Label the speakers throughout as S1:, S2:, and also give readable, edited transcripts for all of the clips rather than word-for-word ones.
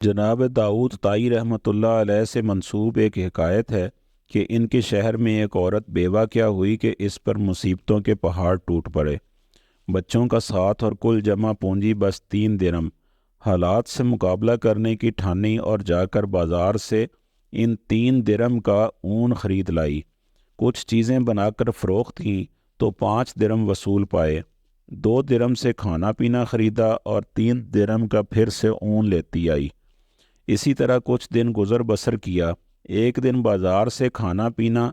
S1: جناب داؤد طائی رحمۃ اللہ علیہ سے منسوب ایک حکایت ہے کہ ان کے شہر میں ایک عورت بیوہ کیا ہوئی کہ اس پر مصیبتوں کے پہاڑ ٹوٹ پڑے۔ بچوں کا ساتھ اور کل جمع پونجی بس 3 درم۔ حالات سے مقابلہ کرنے کی ٹھانی اور جا کر بازار سے ان 3 درم کا اون خرید لائی۔ کچھ چیزیں بنا کر فروخت کیں تو 5 درم وصول پائے۔ 2 درم سے کھانا پینا خریدا اور 3 درم کا پھر سے اون لیتی آئی۔ اسی طرح کچھ دن گزر بسر کیا۔ ایک دن بازار سے کھانا پینا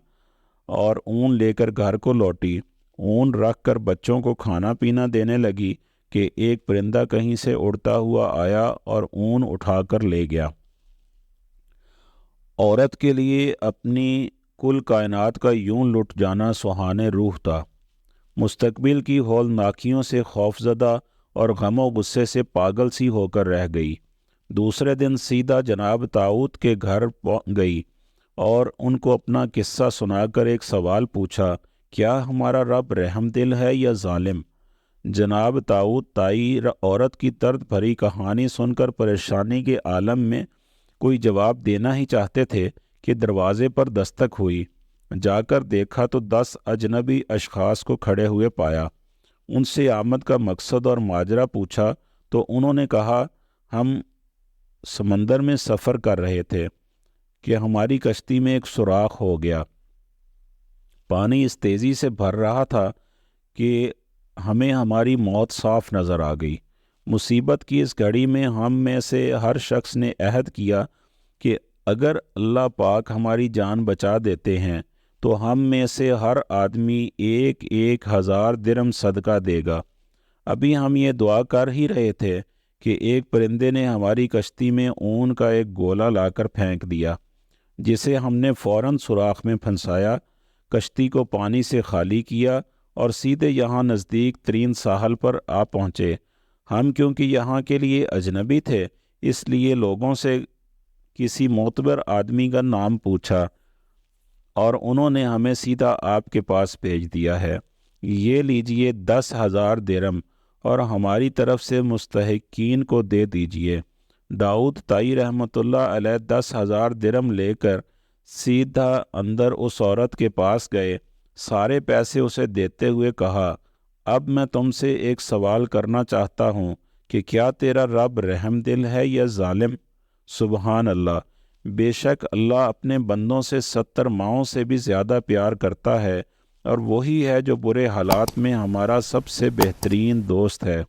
S1: اور اون لے کر گھر کو لوٹی۔ اون رکھ کر بچوں کو کھانا پینا دینے لگی کہ ایک پرندہ کہیں سے اڑتا ہوا آیا اور اون اٹھا کر لے گیا۔ عورت کے لیے اپنی کل کائنات کا یوں لٹ جانا سہانے روح تھا۔ مستقبل کی ہولناکیوں سے خوفزدہ اور غم و غصے سے پاگل سی ہو کر رہ گئی۔ دوسرے دن سیدھا جناب طاؤد کے گھر گئی اور ان کو اپنا قصہ سنا کر ایک سوال پوچھا، کیا ہمارا رب رحم دل ہے یا ظالم؟ جناب طاؤد طائی عورت کی درد بھری کہانی سن کر پریشانی کے عالم میں کوئی جواب دینا ہی چاہتے تھے کہ دروازے پر دستک ہوئی۔ جا کر دیکھا تو 10 اجنبی اشخاص کو کھڑے ہوئے پایا۔ ان سے آمد کا مقصد اور ماجرا پوچھا تو انہوں نے کہا، ہم سمندر میں سفر کر رہے تھے کہ ہماری کشتی میں ایک سوراخ ہو گیا۔ پانی اس تیزی سے بھر رہا تھا کہ ہمیں ہماری موت صاف نظر آ گئی۔ مصیبت کی اس گھڑی میں ہم میں سے ہر شخص نے عہد کیا کہ اگر اللہ پاک ہماری جان بچا دیتے ہیں تو ہم میں سے ہر آدمی 1,000 درم صدقہ دے گا۔ ابھی ہم یہ دعا کر ہی رہے تھے کہ ایک پرندے نے ہماری کشتی میں اون کا ایک گولا لا کر پھینک دیا، جسے ہم نے فوراً سوراخ میں پھنسایا، کشتی کو پانی سے خالی کیا اور سیدھے یہاں نزدیک ترین ساحل پر آ پہنچے۔ ہم کیونکہ یہاں کے لیے اجنبی تھے اس لیے لوگوں سے کسی معتبر آدمی کا نام پوچھا اور انہوں نے ہمیں سیدھا آپ کے پاس بھیج دیا ہے۔ یہ لیجئے 10,000 درم اور ہماری طرف سے مستحقین کو دے دیجئے۔ داؤد طائی رحمۃ اللہ علیہ 10,000 درم لے کر سیدھا اندر اس عورت کے پاس گئے۔ سارے پیسے اسے دیتے ہوئے کہا، اب میں تم سے ایک سوال کرنا چاہتا ہوں کہ کیا تیرا رب رحم دل ہے یا ظالم؟ سبحان اللہ، بے شک اللہ اپنے بندوں سے 70 ماؤں سے بھی زیادہ پیار کرتا ہے اور وہی ہے جو برے حالات میں ہمارا سب سے بہترین دوست ہے۔